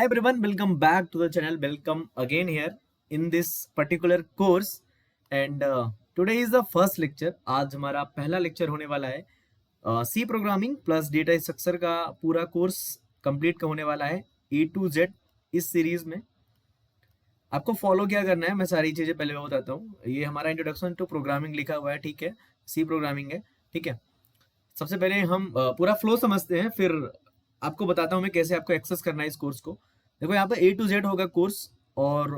Hi everyone, welcome back to the channel. Welcome again here in this particular course and today is the first lecture. आज हमारा पहला lecture होने वाला है C programming plus data structure का पूरा course complete होने वाला है A to Z इस सीरीज में। आपको फॉलो क्या करना है, मैं सारी चीजें पहले बताता हूँ। ये हमारा इंट्रोडक्शन टू प्रोग्रामिंग लिखा हुआ है, ठीक है, सी प्रोग्रामिंग है, ठीक है। सबसे पहले हम पूरा फ्लो समझते हैं, फिर आपको बताता हूँ मैं कैसे आपको एक्सेस करना है इस कोर्स को। देखो यहाँ पे A to Z होगा कोर्स और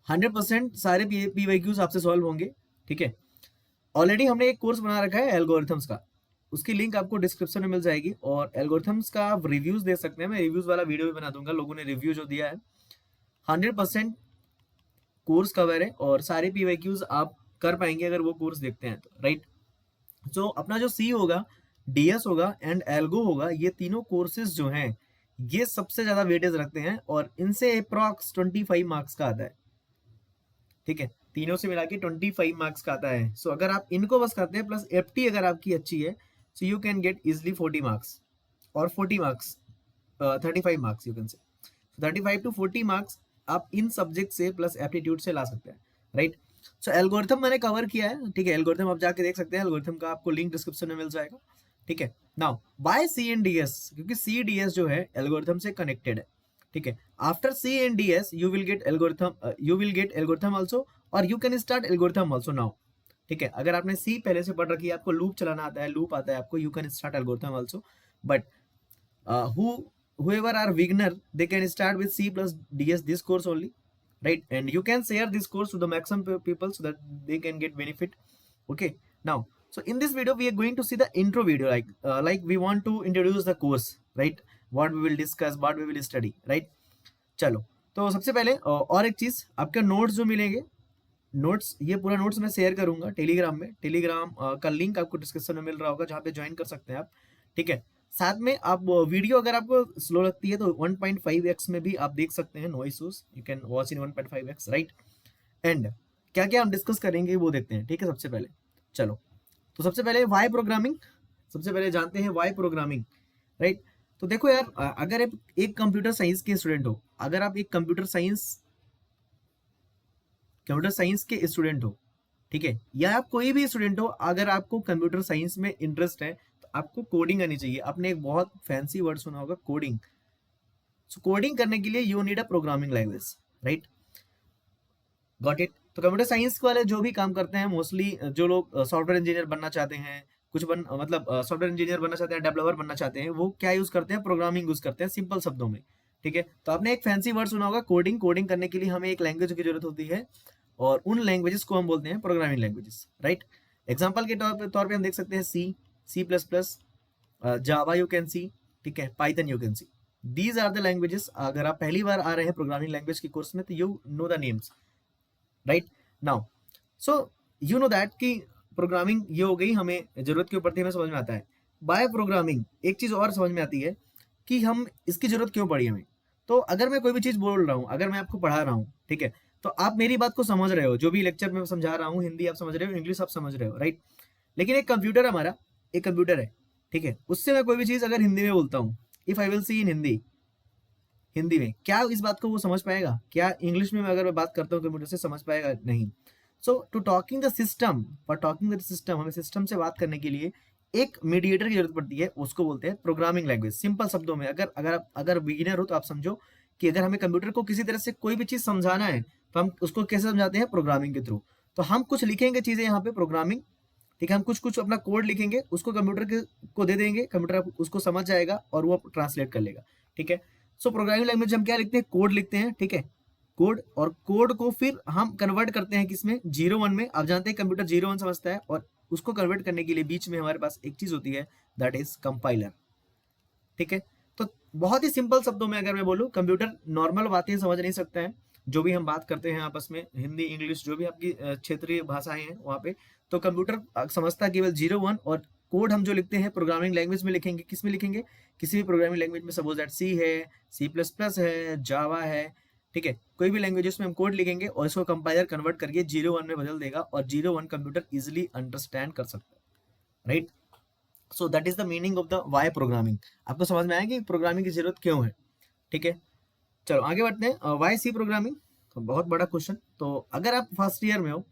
100% सारे PYQs आपसे सॉल्व होंगे, ठीक है। ऑलरेडी हमने एक कोर्स बना रखा है एल्गोरिथम्स का, उसकी लिंक आपको डिस्क्रिप्शन में मिल जाएगी और एल्गोरिथम्स का आप रिव्यूज दे सकते हैं। मैं रिव्यूज वाला वीडियो भी बना दूंगा, लोगों ने रिव्यू जो दिया है 100% कोर्स कवर है और सारे PYQs आप कर पाएंगे अगर वो कोर्स देखते हैं तो, राइट। जो अपना जो सी होगा, DS होगा एंड एल्गो होगा, ये तीनों कोर्सेज जो हैं ये सबसे ज्यादा वेटेज रखते हैं और इनसे अप्रॉक्स 25 मार्क्स का आता है, ठीक है। तीनों से मिला के 25 मार्क्स का आता है। सो अगर आप इनको बस करते हैं प्लस FT अगर आपकी अच्छी है, so you can get easily 40 marks और 40 मार्क्स 35 मार्क्स यू कैन से 35 to 40 मार्क्स आप इन सब्जेक्ट से प्लस एप्टीट्यूड से ला सकते हैं, राइट। सो एल्गोरिथम मैंने कवर किया है, ठीक है। एल्गोरिथम आप जाके देख सकते हैं, एल्गोरिथम का आपको लिंक डिस्क्रिप्शन में मिल जाएगा, ठीक है। Now by C and DS, क्योंकि CDS जो है एल्गोरिथम से कनेक्टेड है, ठीक है। After C and DS you will get algorithm also और you can start algorithm also now, ठीक है। अगर आपने सी पहले से पढ़ रखी है, आपको लूप चलाना आता है, लूप आता है आपको, you can start algorithm also. But whoever are beginner, they can start with C plus DS this course only, right? And you can share this course to the maximum people so that they can get benefit. Okay, now so in this video we are going to see the intro video, like we want to introduce the course, right? What we will discuss, what we will study, right? चलो, तो सबसे पहले और एक चीज, आपके notes जो मिलेंगे, नोट्स ये पूरा नोट्स मैं शेयर करूंगा टेलीग्राम में। टेलीग्राम का लिंक आपको डिस्क्रिप्शन में मिल रहा होगा, जहाँ पे ज्वाइन कर सकते हैं आप, ठीक है। साथ में आप वीडियो अगर आपको स्लो लगती है तो 1.5x में भी आप देख सकते हैं, no issues, you can watch in 1.5x, right. And क्या क्या हम डिस्कस करेंगे वो देखते हैं, ठीक है। सबसे पहले चलो, तो सबसे पहले वाई प्रोग्रामिंग, सबसे पहले जानते हैं वाई प्रोग्रामिंग, राइट। तो देखो यार, अगर आप एक कंप्यूटर साइंस के स्टूडेंट हो, अगर आप एक कंप्यूटर साइंस के स्टूडेंट हो, ठीक है, या आप कोई भी स्टूडेंट हो, अगर आपको कंप्यूटर साइंस में इंटरेस्ट है तो आपको कोडिंग आनी चाहिए। आपने एक बहुत फैंसी वर्ड सुना होगा, कोडिंग। सो कोडिंग करने के लिए you need a programming language, right, got it. तो कंप्यूटर साइंस वाले जो भी काम करते हैं, मोस्टली जो लोग सॉफ्टवेयर इंजीनियर बनना चाहते हैं, मतलब सॉफ्टवेयर इंजीनियर बनना चाहते हैं, डेवलपर बनना चाहते हैं, वो क्या यूज करते हैं, प्रोग्रामिंग यूज करते हैं, सिंपल शब्दों में, ठीक है। तो आपने एक फैंसी वर्ड सुना होगा कोडिंग। कोडिंग करने के लिए हमें एक लैंग्वेज की जरूरत होती है और उन लैंग्वेजेस को हम बोलते हैं प्रोग्रामिंग लैंग्वेजेस, राइट। एग्जाम्पल के तौर पे हम देख सकते हैं C++, Java you can see, ठीक है, Python you can see. These are the languages. अगर आप पहली बार आ रहे हैं प्रोग्रामिंग लैंग्वेज के कोर्स में तो you know the names, right. Now so you know that कि प्रोग्रामिंग ये हो गई, हमें जरूरत क्यों पड़ती है हमें समझ में आता है। बाय प्रोग्रामिंग एक चीज और समझ में आती है कि हम इसकी जरूरत क्यों पड़ी हमें। तो अगर मैं कोई भी चीज बोल रहा हूँ, अगर मैं आपको पढ़ा रहा हूँ, ठीक है, तो आप मेरी बात को समझ रहे हो, जो भी लेक्चर में समझा रहा हूँ, हिंदी आप समझ रहे हो, इंग्लिश आप समझ रहे हो, राइट। लेकिन एक कंप्यूटर हमारा, एक कंप्यूटर है, ठीक है, उससे मैं कोई भी चीज अगर हिंदी में बोलता हूँ, इफ आई विल सी इन हिंदी, हिंदी में क्या इस बात को वो समझ पाएगा? क्या इंग्लिश में अगर मैं बात करता हूँ कंप्यूटर से समझ पाएगा? नहीं। So to talking the system, for talking the system, हमें सिस्टम से बात करने के लिए एक मीडिएटर की जरूरत पड़ती है, उसको बोलते हैं प्रोग्रामिंग लैंग्वेज। सिंपल शब्दों में, अगर बिगिनर हो तो आप समझो कि अगर हमें कंप्यूटर को किसी तरह से कोई भी चीज समझाना है तो हम उसको कैसे समझाते हैं? प्रोग्रामिंग के थ्रू। तो हम कुछ लिखेंगे चीजें यहाँ पे प्रोग्रामिंग, ठीक है, हम कुछ कुछ अपना कोड लिखेंगे, उसको कंप्यूटर को दे देंगे, कंप्यूटर उसको समझ जाएगा और वो ट्रांसलेट कर लेगा, ठीक है। सो प्रोग्रामिंग लैंग्वेज हम क्या लिखते हैं? कोड लिखते हैं, ठीक है, कोड। और कोड को फिर हम कन्वर्ट करते हैं किसमें? 0-1 में। आप जानते हैं कंप्यूटर 0-1 समझता है और उसको कन्वर्ट करने के लिए बीच में हमारे पास एक चीज होती है, दैट इज कंपाइलर, ठीक है। तो बहुत ही सिंपल शब्दों में अगर मैं बोलूं, कंप्यूटर नॉर्मल बातें समझ नहीं सकता है, जो भी हम बात करते हैं आपस में, हिंदी इंग्लिश जो भी आपकी क्षेत्रीय भाषाएं हैं वहां पे, तो कंप्यूटर समझता है केवल 0-1। और कोड हम जो लिखते हैं प्रोग्रामिंग लैंग्वेज में लिखेंगे, किस में लिखेंगे? किसी भी प्रोग्रामिंग लैंग्वेज में, सपोज दैट C है, C++ है, जावा है, ठीक है, कोई भी लैंग्वेजेस में हम कोड लिखेंगे और इसको कंपाइलर कन्वर्ट करके 0-1 में बदल देगा और 0-1 कंप्यूटर इजिली अंडरस्टैंड कर सकता है, right. So that is the meaning of the why programming. आपको समझ में आया कि प्रोग्रामिंग की जरूरत क्यों है, ठीक है। चलो आगे बढ़ते हैं। वाई सी प्रोग्रामिंग, तो बहुत बड़ा क्वेश्चन। तो अगर आप फर्स्ट ईयर में हो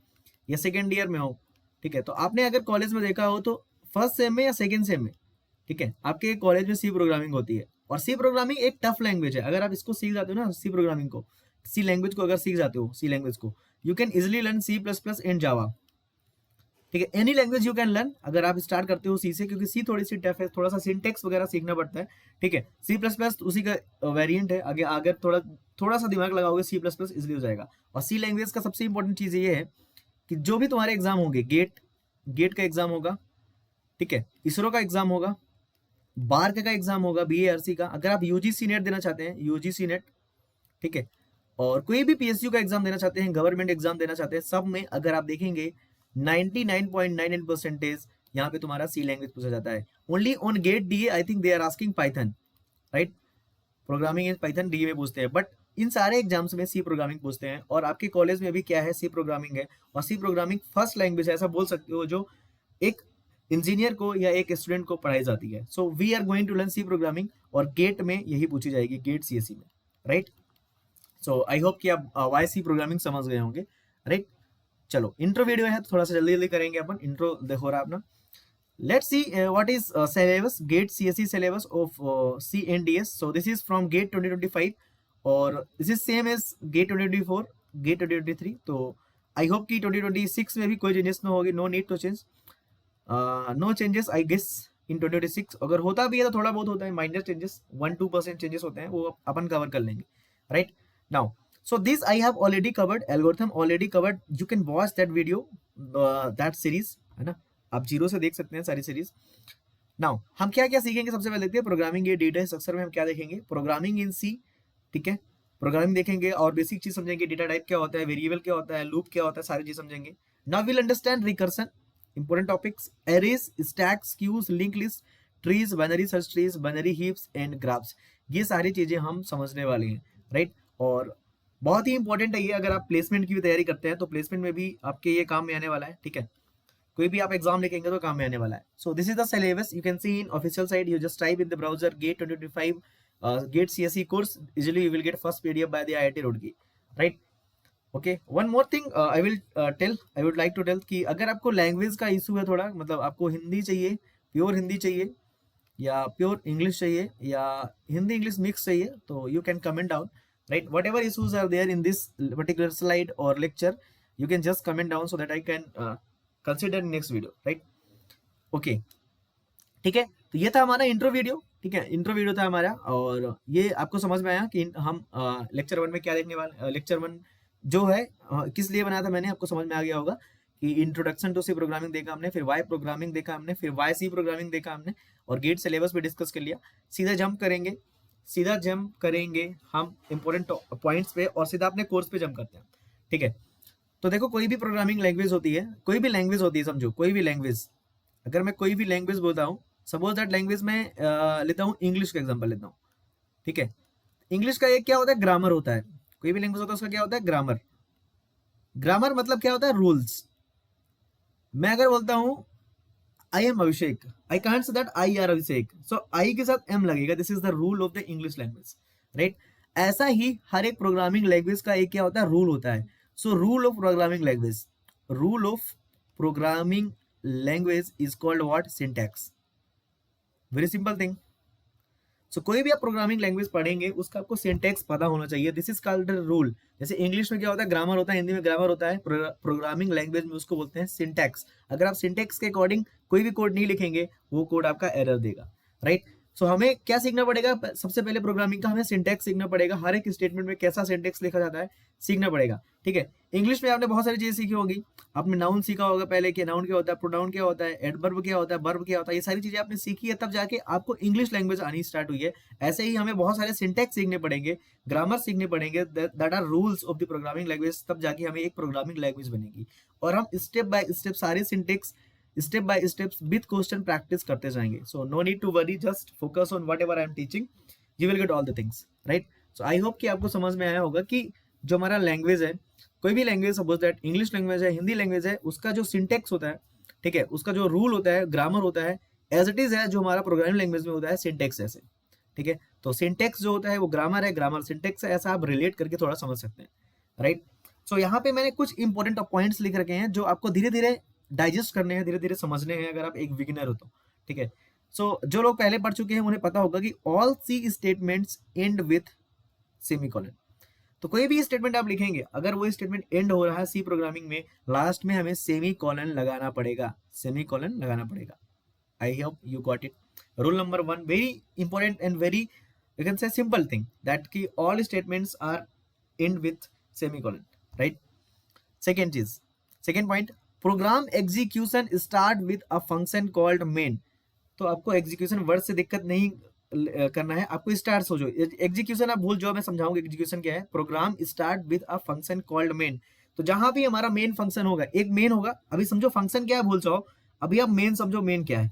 या सेकेंड ईयर में हो, ठीक है, तो आपने अगर कॉलेज में देखा हो तो फर्स्ट सेम में या सेकेंड सेम में, ठीक है, आपके कॉलेज में सी प्रोग्रामिंग होती है। और सी प्रोग्रामिंग एक टफ लैंग्वेज है। अगर आप इसको सीख जाते हो ना, सी प्रोग्रामिंग को, सी लैंग्वेज को अगर सीख जाते हो, सी लैंग्वेज को, you can easily learn C plus plus and Java, ठीक है, any language you can learn अगर आप स्टार्ट करते हो सी से, क्योंकि सी थोड़ी सी टफ है, थोड़ा सा सिंटेक्स वगैरह सीखना पड़ता है, ठीक है। सी प्लस प्लस उसी का वेरिएंट है। आगे अगर थोड़ा थोड़ा सा दिमाग लगाओगे सी प्लस प्लस इजिली हो जाएगा। और सी लैंग्वेज का सबसे इंपॉर्टेंट चीज ये है कि जो भी तुम्हारे एग्जाम होंगे, गेट का एग्जाम होगा, ठीक है, इसरो का एग्जाम होगा, बार्क का एग्जाम होगा, BARC का, अगर आप यूजीसी नेट देना चाहते हैं, यूजीसी नेट, ठीक है, और कोई भी PSU का एग्जाम देना चाहते हैं, गवर्नमेंट एग्जाम देना चाहते हैं, सब में अगर आप देखेंगे 99.99% यहाँ पे तुम्हारा सी लैंग्वेज पूछा जाता है। Only on GATE DA I think they are asking Python, right, programming in Python DA में पूछते हैं, बट इन सारे एग्जाम्स में सी प्रोग्रामिंग पूछते हैं। और आपके कॉलेज में भी क्या है, सी प्रोग्रामिंग है। और सी प्रोग्रामिंग फर्स्ट लैंग्वेज है, ऐसा बोल सकते हो, जो एक इंजीनियर को या एक स्टूडेंट को पढ़ाई जाती है। So we are going to learn C programming, और गेट में यही पूछी जाएगी, गेट CSE में, राइट। सो आई होप कि आप वाई सी प्रोग्रामिंग समझ गए होंगे, राइट। चलो इंट्रो वीडियो है तो थोड़ा सा जल्दी जल्दी करेंगे अपन। इंट्रो देखो रहा अपना। Let's see what is syllabus, GATE CSE syllabus of CNDS. So this is from GATE 2025 और this is same as GATE 2024, GATE 2023. तो I hope कि 2026 में भी कोई चेंजेस ना होगी, no need to change, no changes I guess in 2026। अगर होता भी है तो थोड़ा बहुत होता है, माइनर चेंजेस 1-2% चेंजेस होते हैं, वो अपन कवर कर लेंगे, right. Now so this I have already covered, algorithm already covered, you can watch that video, that series, है ना, आप जीरो से देख सकते हैं सारी सीरीज। नाउ हम क्या क्या सीखेंगे, सबसे पहले देखते हैं प्रोग्रामिंग ये डेटा स्ट्रक्चर में हम क्या देखेंगे, प्रोग्रामिंग इन सी, ठीक है, प्रोग्रामिंग देखेंगे और बेसिक चीज समझेंगे, डेटा टाइप क्या होता है, वेरिएबल क्या होता है, लूप क्या होता है, सारी चीज समझेंगे। Now will understand recursion, important topics, arrays, stacks, queues, link list, trees, binary search trees, binary heaps and graphs, ये सारी चीजें हम समझने वाले हैं, राइट। और बहुत ही इंपॉर्टेंट है ये, अगर आप प्लेसमेंट की भी तैयारी करते हैं तो प्लेसमेंट में भी आपके ये काम में आने वाला है, ठीक है, कोई भी आप एग्जाम लिखेंगे तो काम में आने वाला है। So this is the syllabus, you can C in official site, you just type in the browser GATE 2025 GATE CSE course, easily you will get first PDF by the IIT Roorkee, right। okay, one more thing I will I would like to tell कि अगर आपको language का issue है थोड़ा, मतलब आपको हिंदी चाहिए, pure Hindi चाहिए, या प्योर इंग्लिश चाहिए, या हिंदी इंग्लिश मिक्स चाहिए, तो you can comment down, right, whatever issues are there in this particular slide or lecture, you can just comment down so that I can consider next video, right। okay, ठीक है, तो ये था हमारा intro video, ठीक है, intro video था हमारा। और ये आपको समझ में आया कि हम लेक्चर 1 में क्या देखने वाले, लेक्चर 1 जो है किस लिए बनाया था मैंने, आपको समझ में आ गया होगा कि इंट्रोडक्शन टू सी प्रोग्रामिंग देखा हमने, फिर वाई प्रोग्रामिंग देखा हमने, फिर वाई सी प्रोग्रामिंग देखा हमने, और गेट सिलेबस भी डिस्कस कर लिया। सीधा जंप करेंगे हम इंपॉर्टेंट पॉइंट्स पे, और सीधा अपने कोर्स पे जंप करते हैं, ठीक है। तो देखो कोई भी प्रोग्रामिंग लैंग्वेज होती है, कोई भी लैंग्वेज होती है, समझो कोई भी लैंग्वेज, अगर मैं कोई भी लैंग्वेज बोलता हूँ, सपोज दैट लैंग्वेज में लेता हूँ इंग्लिश का एग्जांपल लेता हूँ, ठीक है। इंग्लिश का एक क्या होता है, ग्रामर होता है। कोई भी लैंग्वेज होता है उसका क्या होता है, ग्रामर। ग्रामर मतलब क्या होता है, रूल्स। मैं अगर बोलता हूँ I am Abhishek, I can't say that I are Abhishek, so I के साथ एम लगेगा, this is the rule of the English language, right. ऐसा ही हर एक प्रोग्रामिंग लैंग्वेज का एक क्या होता है, रूल होता है। So rule of programming language, rule of programming language is called what, syntax. Very simple thing. सो कोई भी आप प्रोग्रामिंग लैंग्वेज पढ़ेंगे उसका आपको सिंटैक्स पता होना चाहिए, दिस इज कॉल्ड रूल। जैसे इंग्लिश में क्या होता है, ग्रामर होता है, हिंदी में ग्रामर होता है, प्रोग्रामिंग लैंग्वेज में उसको बोलते हैं सिंटैक्स। अगर आप सिंटैक्स के अकॉर्डिंग कोई भी कोड नहीं लिखेंगे, वो कोड आपका एरर देगा, राइट। सो हमें क्या सीखना पड़ेगा, सबसे पहले प्रोग्रामिंग का हमें सिंटैक्स सीखना पड़ेगा, हर एक स्टेटमेंट में कैसा सिंटैक्स लिखा जाता है सीखना पड़ेगा, ठीक है। इंग्लिश में आपने बहुत सारी चीजें सीखी होगी, आपने नाउन सीखा होगा पहले कि नाउन क्या होता है, प्रोनाउन क्या होता है, एडवर्ब क्या होता है, वर्ब क्या होता है, ये सारी चीजें आपने सीखी है, तब जाके आपको इंग्लिश लैंग्वेज आनी स्टार्ट हुई है। ऐसे ही हमें बहुत सारे सिंटैक्स सीखने पड़ेंगे, ग्रामर सीखने पड़ेंगे, that are rules of the programming language, तब जाके हमें एक प्रोग्रामिंग लैंग्वेज बनेगी। और हम स्टेप बाय स्टेप सारे syntax step by step with question practice करते जाएंगे। So no need to worry, just focus on whatever I am teaching, you will get all the things, right. So I hope कि आपको समझ में आया होगा कि जो हमारा लैंग्वेज है, कोई भी language, suppose that English language है, हिंदी लैंग्वेज है, उसका जो सिंटेक्स होता है, ठीक है, उसका जो रूल होता है, ग्रामर होता है, एज इट इज है जो हमारा प्रोग्रामिंग लैंग्वेज में होता है सिंटेक्स ऐसे, ठीक है। तो सिंटेक्स जो होता है वो ग्रामर है, ग्रामर सिंटेक्स है, ऐसा आप रिलेट करके थोड़ा समझ सकते हैं, राइट। सो यहाँ पे मैंने कुछ इंपॉर्टेंट पॉइंट्स लिख रखे हैं जो आपको धीरे धीरे डाइजेस्ट करने हैं, धीरे धीरे समझने हैं अगर आप एक बिगिनर हो तो, ठीक है। सो जो लोग पहले पढ़ चुके हैं उन्हें पता होगा कि all C statements end with semicolon. तो कोई भी स्टेटमेंट आप लिखेंगे, अगर वो स्टेटमेंट एंड हो रहा है सी प्रोग्रामिंग में, लास्ट में हमें सेमीकोलन लगाना पड़ेगा, सेमीकोलन लगाना पड़ेगा। I hope you got it. Rule number 1, very important and very you can say simple thing that की all statements are end with semicolon, right. Second चीज, second point, program execution start with a function called main. तो आपको execution word से दिक्कत नहीं करना है, आपको स्टार्ट सोचो, एग्जीक्यूशन आप भूल जाओ, मैं समझाऊंगा एग्जीक्यूशन क्या है। Program start with a function called main. तो जहां भी हमारा मेन फंक्शन होगा, एक मेन होगा, अभी समझो फंक्शन क्या है भूल जाओ, अभी आप मेन समझो मेन क्या है,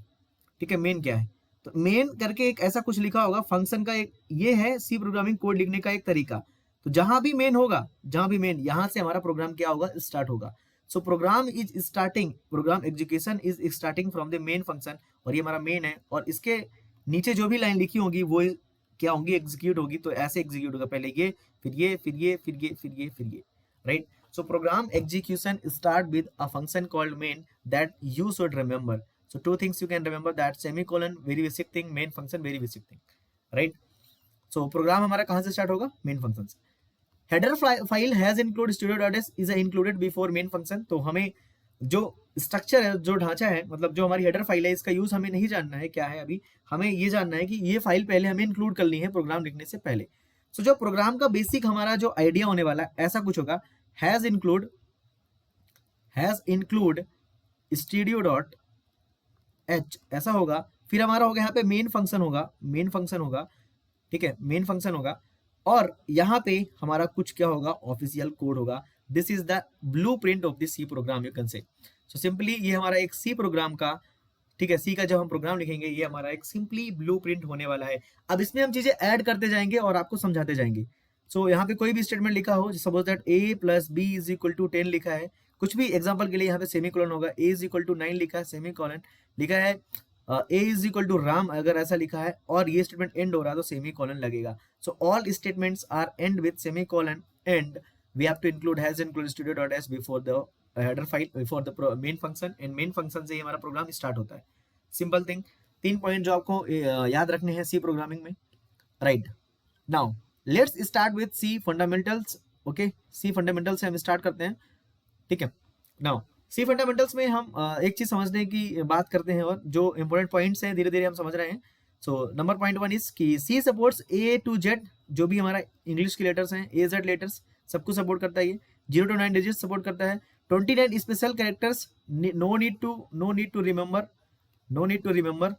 ठीक है, मेन क्या है। तो मेन करके एक ऐसा कुछ लिखा होगा फंक्शन का, एक ये है सी प्रोग्रामिंग कोड लिखने का एक तरीका। तो जहां भी मेन होगा, जहां भी मेन, यहां से हमारा प्रोग्राम क्या होगा, स्टार्ट होगा। So program is starting, program execution is starting from the main function, और ये हमारा मेन है, और इसके नीचे जो भी लाइन लिखी होगी वो क्या होंगी, एग्जीक्यूट होगी। तो ऐसे एग्जीक्यूट होगा, पहले ये, फिर ये, फिर ये, फिर ये, फिर ये, फिर ये, right. So programme execution start with a function called main that you should remember. So two things you can remember, that semicolon very basic thing, main function very basic thing, right? So program हमारा कहाँ से start होगा, main function से। header file has include studio.s is included before main function। तो हमें जो structure है, जो ढांचा है, मतलब जो हमारी हेडर फाइल है, इसका यूज हमें नहीं जानना है क्या है, अभी हमें ये जानना है कि ये फाइल पहले हमें इंक्लूड करनी है प्रोग्राम लिखने से पहले। सो जो प्रोग्राम का बेसिक हमारा जो आइडिया होने वाला है, ऐसा कुछ होगा, has include studio dot H, ऐसा होगा। फिर हमारा होगा यहाँ पे मेन फंक्शन होगा, मेन फंक्शन होगा, ठीक है, मेन फंक्शन होगा, और यहाँ पे हमारा कुछ क्या होगा, ऑफिशियल कोड होगा। This is the blueprint of this C program, you can say. So simply ये हमारा एक सी प्रोग्राम का, ठीक है, सी का जब हम प्रोग्राम लिखेंगे, ये हमारा एक सिंपली ब्लू प्रिंट होने वाला है। अब इसमें हम चीजें ऐड करते जाएंगे और आपको समझाते जाएंगे। सो यहाँ पे कोई भी स्टेटमेंट लिखा हो, suppose that A plus B is equal to 10 लिखा है, कुछ भी एग्जांपल के लिए यहाँ पे सेमीकोलन होगा, ए इज इक्वल टू 9 लिखा है, सेमीकोलन लिखा है, ए इज इक्वल टू राम अगर ऐसा लिखा है, और ये स्टेटमेंट एंड हो रहा है तो सेमीकोलन लगेगा। So all statements are end with semicolon, and we have to include hash include studio.s before the header file, before the main function, and main function से ही हमारा प्रोग्राम स्टार्ट होता है। सिंपल थिंग, 3 पॉइंट जो आपको याद रखने हैं सी प्रोग्रामिंग में, right. Now let's start with C fundamentals. Okay, C fundamentals से हम स्टार्ट करते हैं, ठीक है। नाउ सी फंडामेंटल्स में हम एक चीज समझने की बात करते हैं, और जो इंपॉर्टेंट पॉइंट्स हैं धीरे धीरे हम समझ रहे हैं। सो नंबर पॉइंट 1 इज कि सी सपोर्ट्स ए टू जेड, जो भी हमारा इंग्लिश के लेटर्स हैं, ए जेड लेटर्स सबको सपोर्ट करता है। ये 0 to 9 डिजिट सपोर्ट करता है। 29 special characters, no need to remember,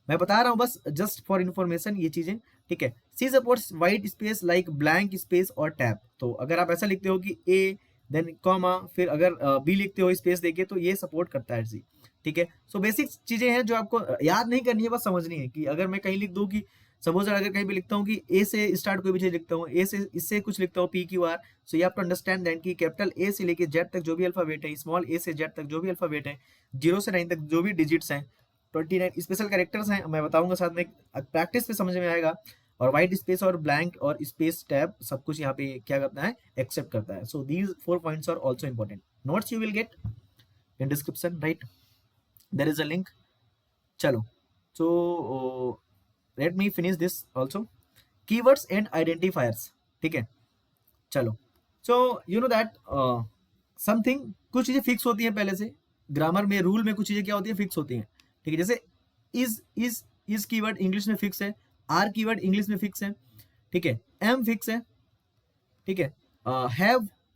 मैं बता रहा हूँ बस जस्ट फॉर इन्फॉर्मेशन ये चीजें, ठीक है। C supports white space like blank space और टैब। तो अगर आप ऐसा लिखते हो कि ए देन कॉमा, फिर अगर बी लिखते हो स्पेस देके, तो ये सपोर्ट करता है सी, ठीक है। सो बेसिक चीजें हैं जो आपको याद नहीं करनी है, बस समझनी है। कि अगर मैं कहीं लिख दूं कि सपोज अगर कहीं भी लिखता हूँ कि ए से स्टार्ट कोई भी चीज लिखता हूँ, ए से इससे कुछ लिखता हूँ P Q R, so you have to understand that कि कैपिटल ए से लेके जेड तक जो भी अल्फाबेट है, स्मॉल ए से जेड तक जो भी अल्फाबेट है, 0 से 9 तक जो भी डिजिट्स हैं, 29 स्पेशल कैरेक्टर्स हैं, मैं बताऊंगा साथ में, प्रैक्टिस पे समझ में आएगा। और व्हाइट स्पेस और ब्लैंक और स्पेस टैब सब कुछ यहाँ पे क्या करता है, एक्सेप्ट करता है। So these 4 points are also important. Notes you will get in description, right, there is a link. चलो, so let me finish this also. Keywords and identifiers, ठीक है। चलो, so you know that something, कुछ चीजें fix होती हैं पहले से, ग्रामर में रूल में कुछ चीजें क्या होती है, फिक्स होती हैं, ठीक है। जैसे इज कीवर्ड इंग्लिश में फिक्स है, आर कीवर्ड इंग्लिश में फिक्स है, ठीक है, एम फिक्स है, ठीक है,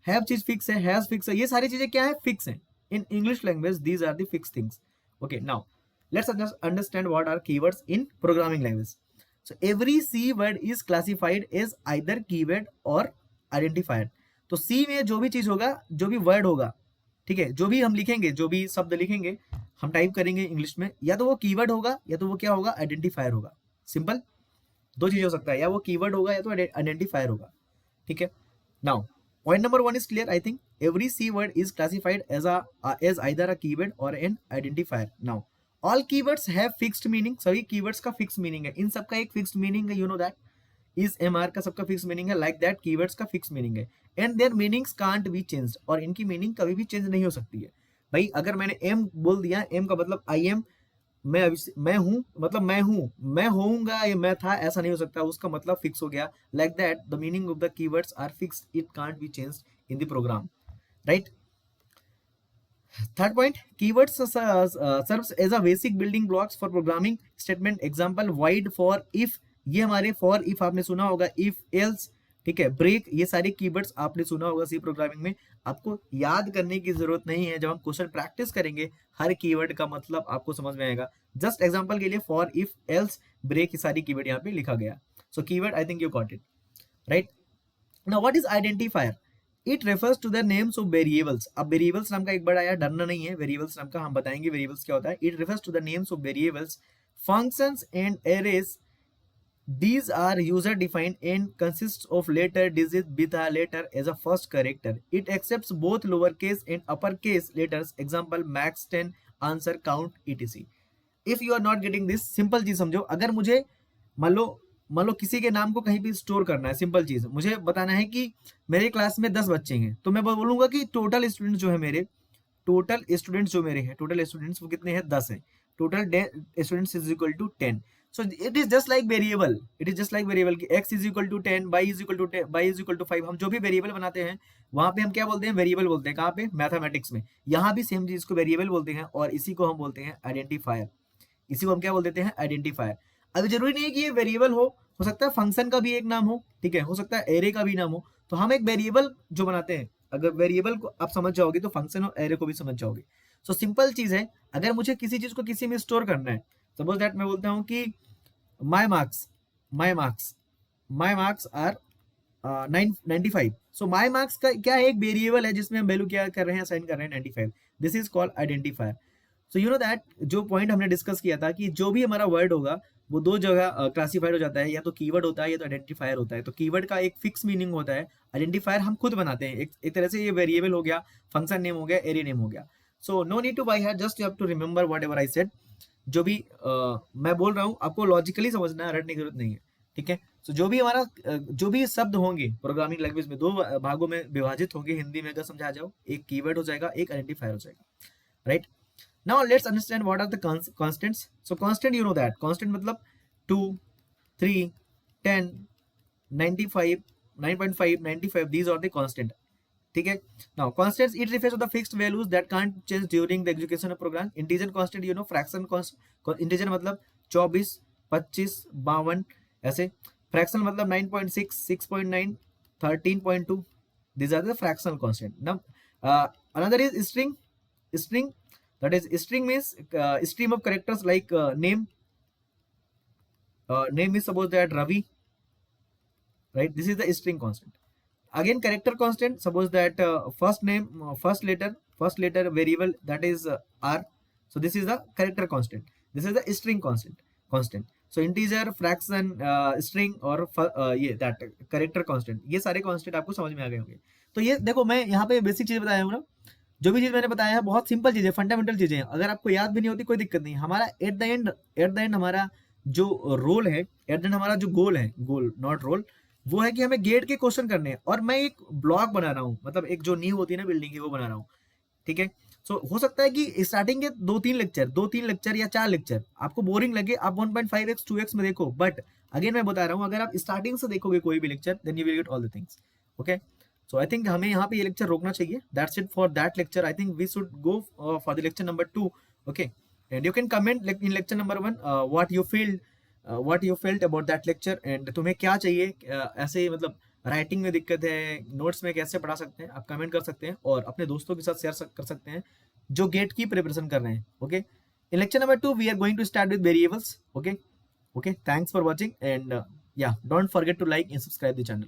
हैव चीज फिक्स है, हैज फिक्स है, ये सारी चीजें क्या है, फिक्स है in English language. These are the fix things. Okay, now let's understand what are keywords in programming language. So every C word is classified as either keyword और identifier. तो C में जो भी चीज होगा, जो भी वर्ड होगा, ठीक है, जो भी हम लिखेंगे, जो भी शब्द लिखेंगे, हम टाइप करेंगे इंग्लिश में, या तो वो कीवर्ड होगा या तो वो क्या होगा, आइडेंटिफायर होगा। सिंपल, दो चीज हो सकता है, या वो कीवर्ड होगा या तो आइडेंटिफायर होगा, ठीक है। Now point number 1 is clear, I think. Every C word is classified as either a keyword और an identifier. Now all keywords have fixed meaning, सभी कीवर्ड्स का फिक्स मीनिंग है, इन सबका एक फिक्स्ड मीनिंग है, यू नो दैट। इस MR का सबका फिक्स मीनिंग है, लाइक दैट कीवर्ड्स का फिक्स मीनिंग है, and their meanings can't be changed, और इनकी मीनिंग कभी भी चेंज नहीं हो सकती है। भाई अगर मैंने एम बोल दिया, एम का मतलब आई एम, मैं अभी मैं हूं, मतलब मैं हूं, मैं होऊंगा या मैं था, ऐसा नहीं हो सकता, उसका मतलब फिक्स हो गया। Like that the meaning of the keywords are fixed, it can't be changed in the program, right. Third point, keywords serves as a basic building blocks for programming statement. Example void, for, if, ये हमारे for if आपने सुना होगा, if else, ठीक है, break, ये सारे keywords आपने सुना होगा सी प्रोग्रामिंग में। आपको याद करने की जरूरत नहीं है, जब हम क्वेश्चन प्रैक्टिस करेंगे हर कीवर्ड का मतलब आपको समझ में आएगा। जस्ट एग्जांपल के लिए फॉर, इफ, एल्स, ब्रेक, ये सारी कीवर्ड यहाँ पे लिखा गया। So keyword I think you got it, right. Now what is identifier? It refers to the names of variables. अब वेरिएबल्स नाम का एक बड़ा आया, डरना नहीं है वेरिएबल्स नाम का, हम बताएंगे वेरिएबल्स क्या होता है। It refers to the names of variables, functions and arrays. These are user defined and consists of letter, digit with a letter as a first character. It accepts both lowercase and uppercase letters. Example max 10, answer count, etc. If you are not getting this, simple चीज समझो। अगर मुझे मान लो किसी के नाम को कहीं भी स्टोर करना है, सिंपल चीज मुझे बताना है कि मेरे क्लास में 10 बच्चे हैं, तो मैं बोलूंगा कि टोटल स्टूडेंट्स जो है मेरे, टोटल स्टूडेंट्स जो मेरे हैं, टोटल स्टूडेंट्स वो कितने हैं, 10 हैं। Total students is equal to 10। So it is just like variable, it is just like variable कि x is equal to 10, y is equal to 10, y is equal to 5। हम जो भी वेरिएबल बनाते हैं वहां पे हम क्या बोलते हैं, वेरिएबल बोलते हैं। कहाँ पे, मैथमेटिक्स में। यहाँ भी सेम चीज को वेरिएबल बोलते हैं, और इसी को हम बोलते हैं आइडेंटिफायर। इसी को हम क्या बोल देते हैं, आइडेंटिफायर। अभी जरूरी नहीं है कि ये वेरिएबल हो सकता है फंक्शन का भी एक नाम हो, ठीक है, हो सकता है एरे का भी नाम हो। तो हम एक वेरिएबल जो बनाते हैं, अगर वेरिएबल को आप समझ जाओगे तो फंक्शन और एरे को भी समझ जाओगे। सो सिंपल चीज है, अगर मुझे किसी चीज को किसी में स्टोर करना है, सपोज दैट मैं बोलता हूँ कि my marks are 95। So my marks का क्या है, एक वेरिएबल है जिसमें हम वैल्यू क्या कर रहे हैं, असाइन कर रहे हैं 95। This is called identifier. So you know that जो पॉइंट हमने डिस्कस किया था कि जो भी हमारा वर्ड होगा वो दो जगह क्लासिफाइड हो जाता है, या तो कीवर्ड होता है या तो आइडेंटिफायर होता है। तो कीवर्ड का एक फिक्स मीनिंग होता है, आइडेंटिफायर हम खुद बनाते हैं। एक तरह से ये वेरिएबल हो गया, फंक्शन नेम हो गया, एरे नेम हो गया। So no need to by heart, just you have to remember whatever I said. जो भी मैं बोल रहा हूँ आपको लॉजिकली समझना है, रटने की जरूरत नहीं है, ठीक है। सो जो भी हमारा जो भी शब्द होंगे प्रोग्रामिंग लैंग्वेज में, दो भागों में विभाजित होंगे। हिंदी में अगर समझा जाओ, एक कीवर्ड हो जाएगा, एक आइडेंटिफायर हो जाएगा, right. Now let's understand what are the constants. So constant, you know that constant मतलब 2, 3, 10, 95, 9.5, 95, these are the constant, ठीक है। Now constants, it refers to the fixed values that can't change during the execution of program. Integer constant, you know, fraction integer मतलब 24, 25, 52 ऐसे। Fraction मतलब 9.6, 6.9, 13.2, these are the fractional constant. Now another is string, that is string means stream of characters like name is suppose that Ravi, right? This is the string constant. Again character constant, suppose that first name, first letter variable, that is R, so this is the character constant. This is the string constant. So integer, fraction, string और ये that character constant, ये सारे constant आपको समझ में आ गए होंगे। तो ये देखो, मैं यहाँ पे बेसिक चीज बताया हूँ ना, जो भी चीज मैंने बताया है बहुत सिंपल चीजें, फंडामेंटल चीजें। अगर आपको याद भी नहीं होती कोई दिक्कत नहीं। हमारा एट द एंड हमारा जो रोल है, एट द एंड हमारा जो गोल है, गोल नॉट रोल, वो है कि हमें गेट के क्वेश्चन करने हैं। और मैं एक ब्लॉक बना रहा हूँ, मतलब एक जो नींव होती है ना बिल्डिंग की, वो बना रहा हूँ, ठीक है। सो हो सकता है कि स्टार्टिंग के 2-3 लेक्चर या 4 लेक्चर आपको बोरिंग लगे, आप 1.5x 2x में देखो। बट अगेन मैं बता रहा हूँ, अगर आप स्टार्टिंग से देखोगे कोई भी lecture, then you will get all the things, okay. So I think हमें यहाँ पे ये लेक्चर रोकना चाहिए। That's it for that lecture. I think we should go for the lecture number 2, okay. And you can comment in lecture number 1 what you felt about that lecture, and तुम्हें क्या चाहिए, ऐसे मतलब राइटिंग में दिक्कत है, नोट्स में कैसे पढ़ा सकते हैं, आप कमेंट कर सकते हैं और अपने दोस्तों के साथ शेयर कर सकते हैं जो गेट की प्रिपरेशन कर रहे हैं, okay. In lecture number 2 we are going to start with variables, okay. Thanks for watching, and yeah, don't forget to like and subscribe the channel.